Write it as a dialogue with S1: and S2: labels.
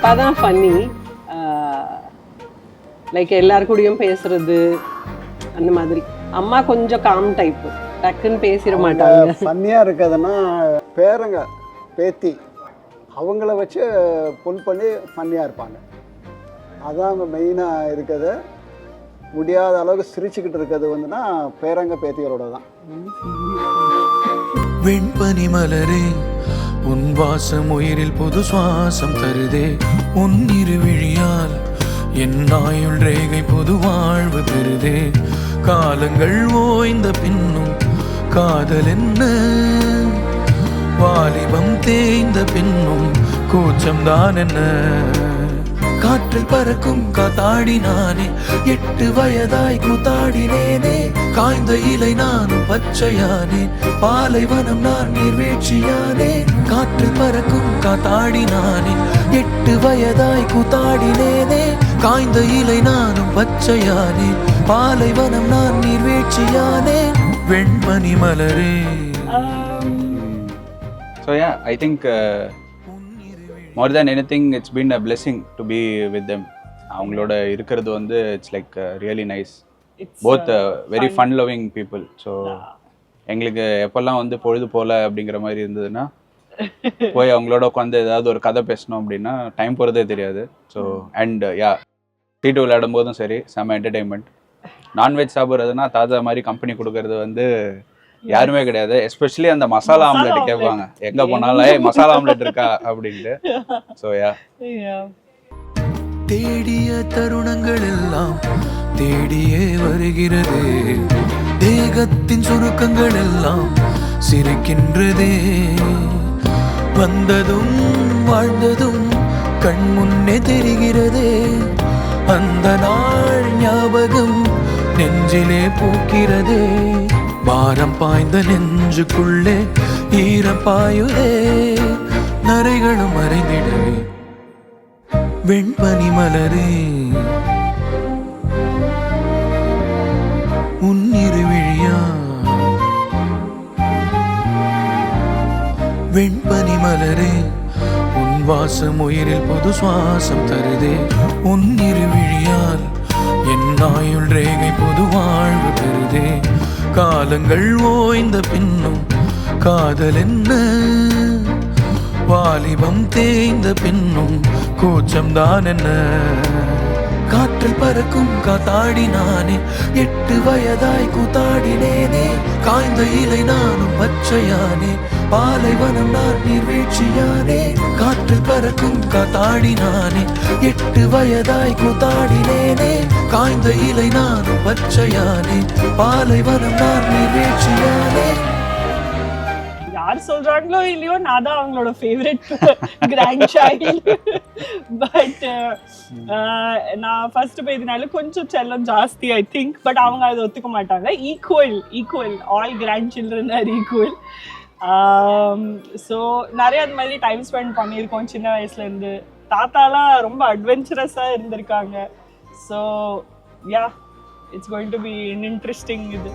S1: அதான் funny, like எல்லாரு கூடயும் பேசுறது அந்த மாதிரி. அம்மா கொஞ்சம் காம் டைப்பு, டக்குன்னு பேசிட மாட்டாங்க.
S2: ஃபன்னியாக இருக்கிறதுனா பேரங்க பேத்தி அவங்கள வச்சு புல் பண்ணி ஃபன்னியாக இருப்பாங்க. அதான் அவங்க மெயினாக இருக்கிறது. முடியாத அளவுக்கு சிரிச்சுக்கிட்டு இருக்கிறது வந்துன்னா பேரங்க பேத்திகளோட தான்.
S3: வெண்பனி மலரே உன் வாசம் உயிரில் புது சுவாசம் தருதே, உன் இரு விழியால் என் ஆயுள் ரேகை புது வாழ்வு பெறுதே. காலங்கள் ஓய்ந்த பின்னும் காதல் என்ன, வாலிபம் தேய்ந்த பின்னும் கூச்சம்தான் என்ன. காற்றில் பறக்கும் காத்தாடி நானே, 8 வயதாய் கூத்தாடினேனே. காய்ந்த இலை நானும் பச்சையானே, பாலைவனம் நான் நீர்வீழ்ச்சியானே. காற்றில் பறக்கும் காத்தாடி நானே, 8 வயதாய் கூத்தாடினேனே. காய்ந்த இலை நானும் பச்சையானே, பாலைவனம் நான் நீர்வீழ்ச்சியானே. வெண்பனி மலரே.
S4: So yeah, I think more than anything it's been a blessing to be with them. அவங்களோட இருக்கிறது வந்து it's like really nice. Both very fun loving people. So எங்களுக்கு எப்பெல்லாம் வந்து பொழுது போல அப்படிங்கிற மாதிரி இருந்ததுன்னா போய் அவங்களோட உட்காந்து ஏதாவது ஒரு கதை பேசணும் அப்படின்னா டைம் போகிறதே தெரியாது. ஸோ அண்ட் யா, சீட்டு விளையாடும் போதும் சரி செம்ம என்டர்டெயின்மெண்ட். நான்வெஜ் சாப்பிட்றதுனா தாத்தா மாதிரி கம்பெனி கொடுக்கறது வந்து யாருமே கிடையாது. எஸ்பெஷலி அந்த மசாலா ஆம்லெட் கேட்பாங்க எங்க போனாலும், மசாலா ஆம்லெட் இருக்கா அப்படின்ட்டு. ஸோ யா,
S3: தேடிய தருணங்கள் எல்லாம் தேடியே வருகிறது, தேகத்தின் சுருக்கங்கள் எல்லாம் சிரிக்கின்றதே. வந்ததும் வாழ்ந்ததும் கண் முன்னே தெரிகிறதே, அந்த நாள் ஞாபகம் நெஞ்சிலே பூக்கிறதே. பாரம் பாய்ந்த நெஞ்சுக்குள்ளே ஈரம் பாயுதே, நரைகளும் மறைந்திடவே. வெண்பனி மலரே உன் இரு விழியா, வெண்பனி மலரே உன் வாசம் உயிரில் புது சுவாசம் தருதே. உன் இரு விழியால் என் ஆயுள் ரேகை புது வாழ்வு பெறுதே. காலங்கள் ஓய்ந்த பின்னும் காதல் என்ன, வாலிபம் தேய்ந்த பின்னும் கூச்சம்தான் என்ன. காற்றில் பறக்கும் காத்தாடி நானே, 8 வயதாய் கூத்தாடினேனே. காய்ந்த இலை நானும் பச்சையானே, பாலைவனம் நான் நீர்வீழ்ச்சியானே. காற்றில் பறக்கும் காத்தாடி நானே, 8 வயதாய் கூத்தாடினேனே. காய்ந்த இலை நானும் பச்சையானே, பாலைவனம் நான் நீர்வீழ்ச்சியானே.
S5: யார் சொல்றாங்களோ இல்லையோ, நான் தான் அவங்களோட ஃபேவரட் கிராண்ட் சைல்ட். பட் நான் ஃபர்ஸ்ட் பேதினால கொஞ்சம் செல்லம் ஜாஸ்தி ஐ திங்க். பட் அவங்க அதை ஒத்துக்க மாட்டாங்க. Equal all grand children are equal. So நிறைய அது மாதிரி டைம் ஸ்பெண்ட் பண்ணியிருக்கோம் சின்ன வயசுலேருந்து. தாத்தாலாம் ரொம்ப அட்வென்ச்சரஸாக இருந்திருக்காங்க. So yeah, it's going to be interesting இது.